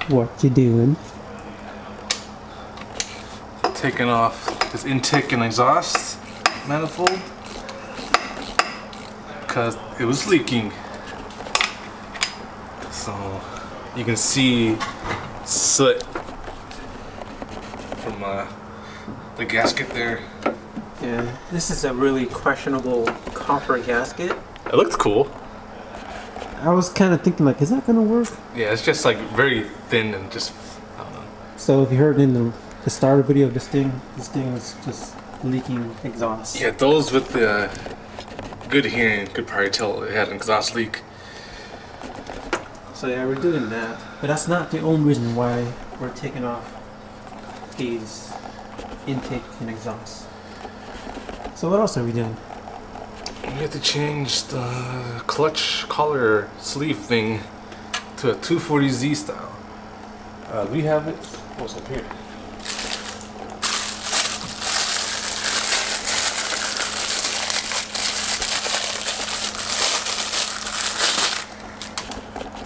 What you doing? Taking off this intake and exhaust manifold because it was leaking. So you can see soot from the gasket there. Yeah, this is a really questionable copper gasket. It looks cool. I was kind of thinking, like, is that gonna work? Yeah, it's just like very thin and just, I don't know. So if you heard in the start of the video, this thing was just leaking exhaust. Yeah, those with the good hearing could probably tell it had an exhaust leak. So yeah, we're doing that, but that's not the only reason why we're taking off these intake and exhaust. So what else are we doing? You have to change the clutch collar sleeve thing to a 240Z style. We have it. What's up here?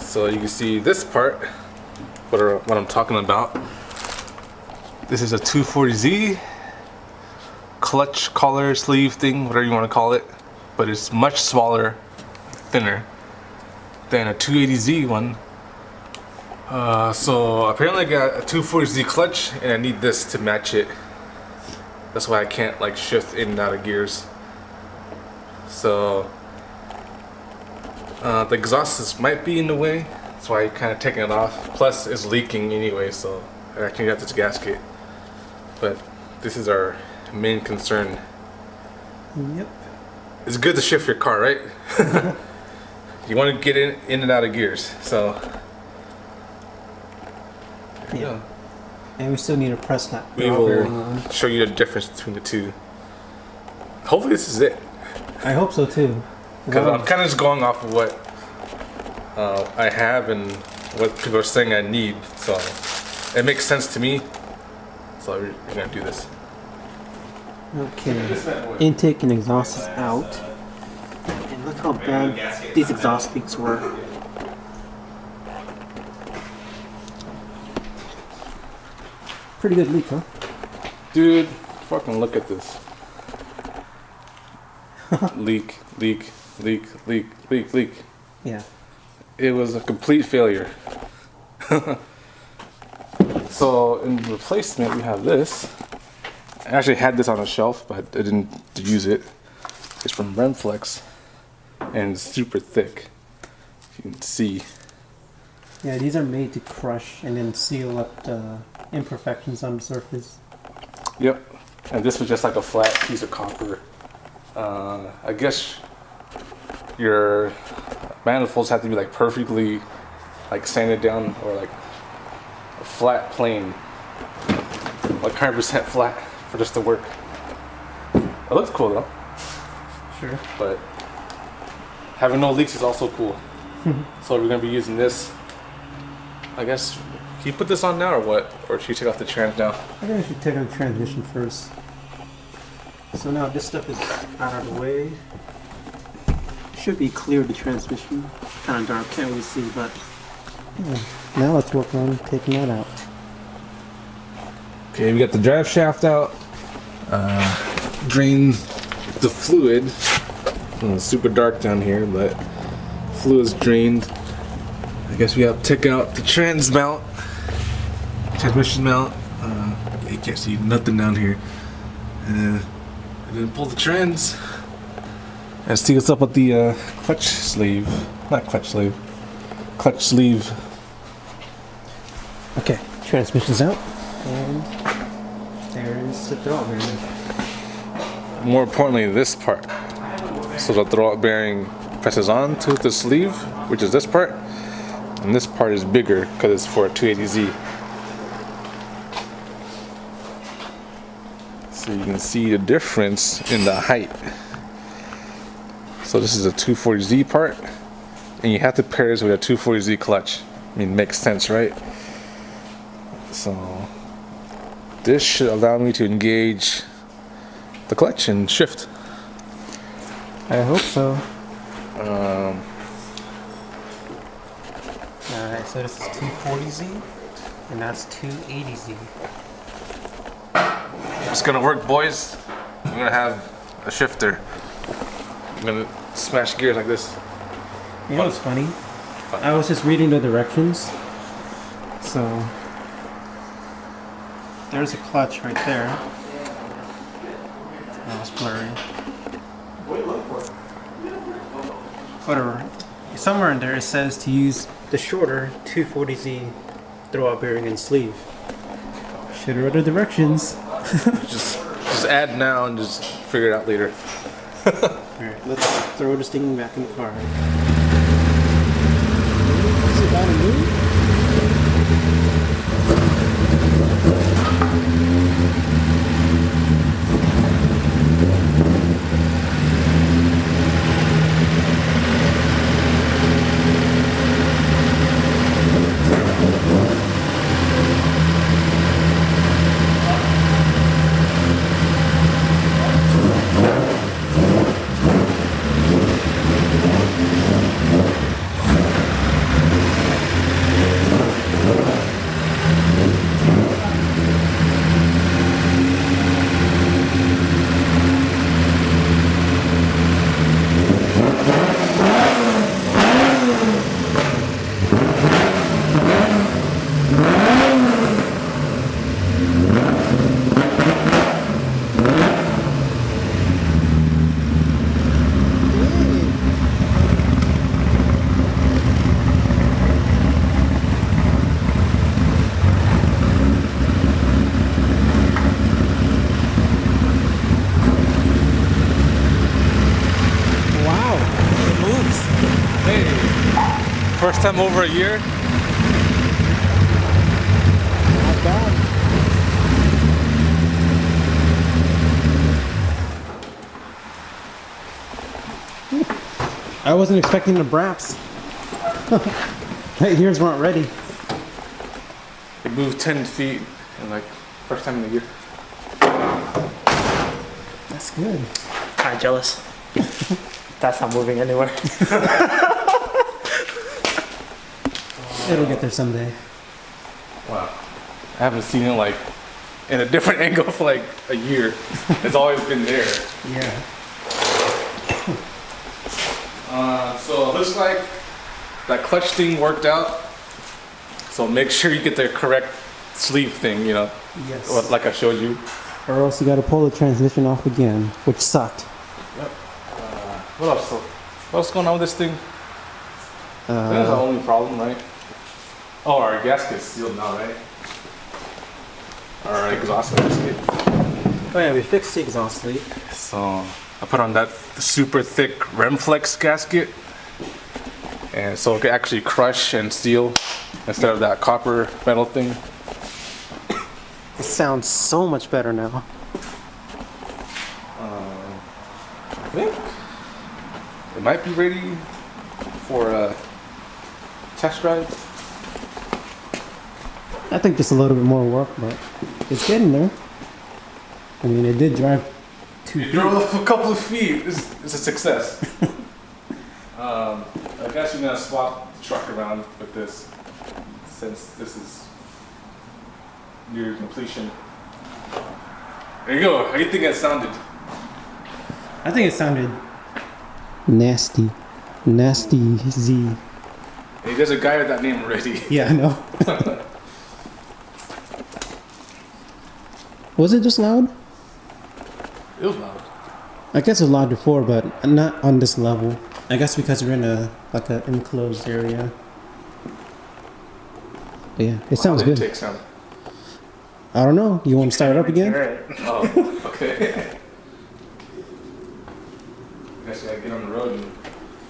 So you can see this part, what I'm talking about. This is a 240Z clutch collar sleeve thing, whatever you want to call it, but it's much smaller, thinner than a 280Z one. So apparently I got a 240Z clutch and I need this to match it. That's why I can't like shift in and out of gears. So the exhaust might be in the way, that's why I'm kind of taking it off. Plus it's leaking anyway, so I actually got this gasket. But this is our main concern. Yep. It's good to shift your car, right? You want to get in and out of gears, so there you go. And we still need to press that. We will show you the difference between the two. Hopefully this is it. I hope so too. Because I'm kind of just going off of what I have and what people are saying I need, so it makes sense to me. So we're gonna do this. Okay, intake and exhaust is out. And look how bad these exhaust leaks were. Pretty good leak, huh? Dude, fucking look at this. Leak. Yeah. It was a complete failure. So in replacement we have this. I actually had this on a shelf, but I didn't use it. It's from Renflex, and it's super thick. You can see. Yeah, these are made to crush and then seal up the imperfections on the surface. Yep. And this was just like a flat piece of copper. I guess your manifolds have to be like perfectly like sanded down, or like a flat plane, like 100% flat for this to work. It looks cool though. Sure. But having no leaks is also cool. So we're gonna be using this. I guess, can you put this on now or what? Or should you take off the trans now? I think I should take on the transmission first. So now this stuff is out of the way. Should be clear, the transmission. Kind of dark, can't really see, but yeah. Now let's work on taking that out. Okay, we got the drive shaft out. Drain the fluid. It's super dark down here, but fluid's drained. I guess we have to take out the transmission mount. You can't see nothing down here. And then pull the trans. And see what's up with the clutch sleeve. Not clutch sleeve. Clutch sleeve. Okay, transmission's out, and there is the throttle bearing. More importantly, this part. So the throttle bearing presses on to the sleeve, which is this part, and this part is bigger because it's for a 280Z. So you can see the difference in the height. So this is a 240Z part, and you have to pair this with a 240Z clutch. I mean, makes sense, right? So this should allow me to engage the clutch and shift. I hope so. Alright, so this is 240Z. And that's 280Z. It's gonna work, boys. I'm gonna have a shifter. I'm gonna smash gears like this. You know what's funny? I was just reading the directions. So there's a clutch right there. Oh, it's blurry. Whatever. Somewhere in there it says to use the shorter 240Z throwout bearing and sleeve. Should have read the directions. Just add now and just figure it out later. Alright, let's throw this thing back in the car. Is it about to move? First time over a year. Not bad. I wasn't expecting the braps. Hey, yours weren't ready. It moved 10 feet in like first time in the year. That's good. Kinda jealous. That's not moving anywhere. It'll get there someday. Wow. I haven't seen it like in a different angle for like a year. It's always been there. Yeah. So it looks like that clutch thing worked out. So make sure you get the correct sleeve thing, you know, Yes. like I showed you. Or else you gotta pull the transmission off again, which sucked. Yep. What else? What's going on with this thing? That's the only problem, right? Oh, our gasket's sealed now, right? Our exhaust gasket. Oh yeah, we fixed the exhaust leak. So I put on that super thick Remflex gasket, and so it could actually crush and seal instead of that copper metal thing. It sounds so much better now. I think it might be ready for a test drive. I think just a little bit more work, but it's getting there. I mean, it did drive 2 You feet. drove a couple of feet. It's a success. I guess you're gonna swap the truck around with this, since this is near completion. There you go. How do you think that sounded? I think it sounded nasty. Nasty Z. Hey, there's a guy with that name already. Yeah, I know. Was it just loud? It was loud. I guess it was loud before, but not on this level. I guess because we're in a enclosed area. But yeah, it sounds How did good. it take sound? I don't know. You want to start it up again? Oh, okay. I guess you gotta get on the road and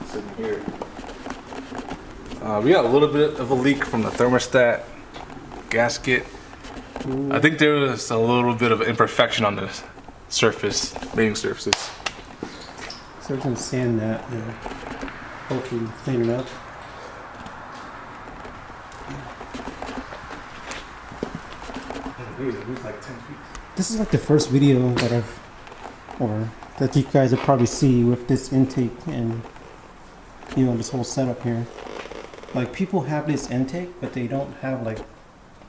sit in here. We got a little bit of a leak from the thermostat gasket. I think there was a little bit of imperfection on the surface, mating surfaces. So we're gonna sand that and hopefully clean it up. It was like 10 feet. This is like the first video that you guys will probably see with this intake and this whole setup here. Like people have this intake, but they don't have like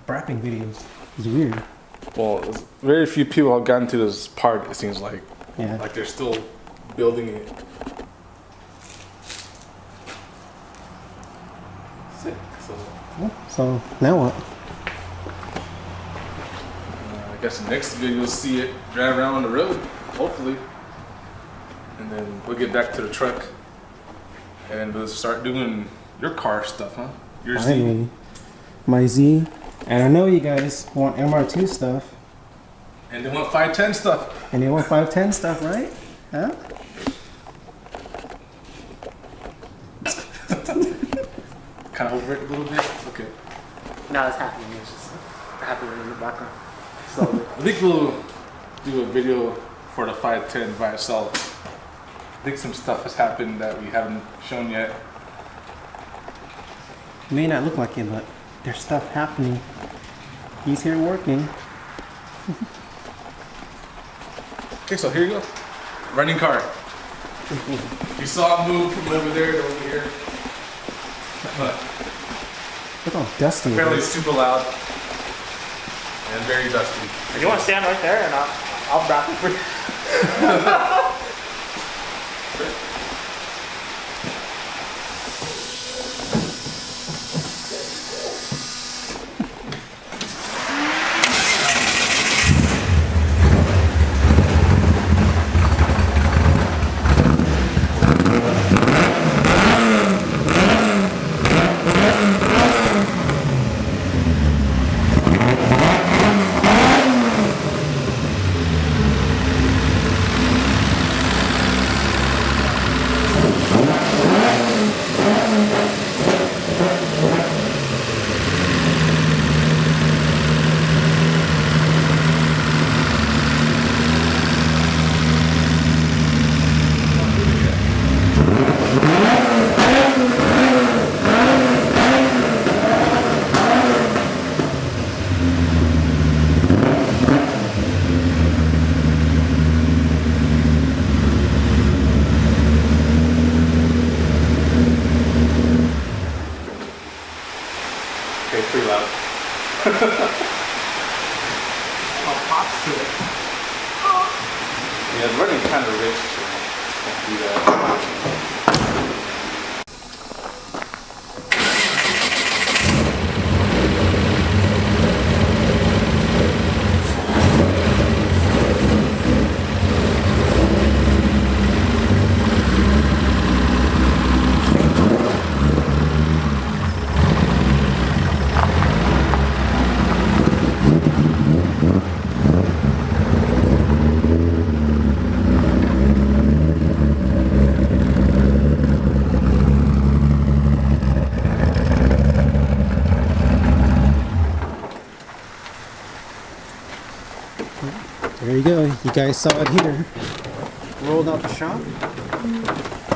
wrapping videos. It's weird. Well, very few people have gotten to this part. It seems like, Yeah. like they're still building it. Sick. So now what? I guess the next video you'll see it drive around on the road, hopefully, and then we'll get back to the truck, and we'll start doing your car stuff, huh? Your Z. Finally, my Z. And I know you guys want MR2 stuff. And they want 510 stuff. And you want 510 stuff, right? Huh? Kind of over it a little bit. Okay. No, it's happening. It's just happening in the background. Slowly. I think we'll do a video for the 510 by itself. I think some stuff has happened that we haven't shown yet. It may not look like it, but there's stuff happening. He's here working. Okay, so here you go. Running car. You saw it move from over there to over here. But Look how dusty it apparently is. it's super loud and very dusty. You want to stand right there and I'll wrap it for you. Okay, pretty loud. Pops to it. Yeah, it's running kind of rich, so can't do that. There you go. You guys saw it here. Rolled out the shop.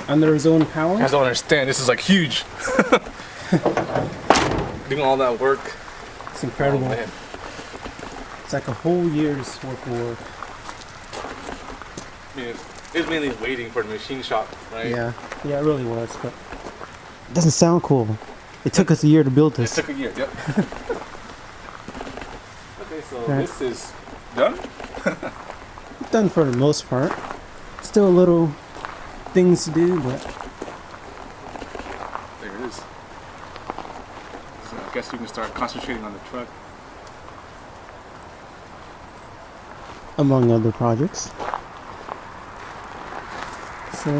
Under his own power. You guys don't understand, this is like huge. Doing all that work. It's incredible. Oh, man. It's like a whole year's worth of work. I mean, it's mainly waiting for the machine shop, right? Yeah, it really was, but it doesn't sound cool. It took us a year to build It this. took a year, yep. Okay, so Right. this is done? Done for the most part. Still little things to do, but There it is. So I guess we can start concentrating on the truck. among other projects. So,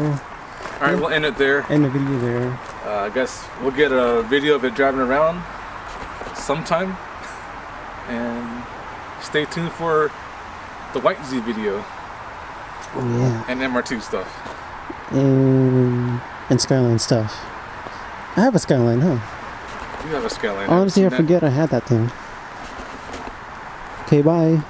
Alright, we'll end it there. end the video there. I guess we'll get a video of it driving around sometime. And stay tuned for the White Z video Yeah, and MR2 stuff. and Skyline stuff. I have a Skyline, huh? You have a Skyline. Honestly, I I've seen that. forget I had that thing. Okay, bye.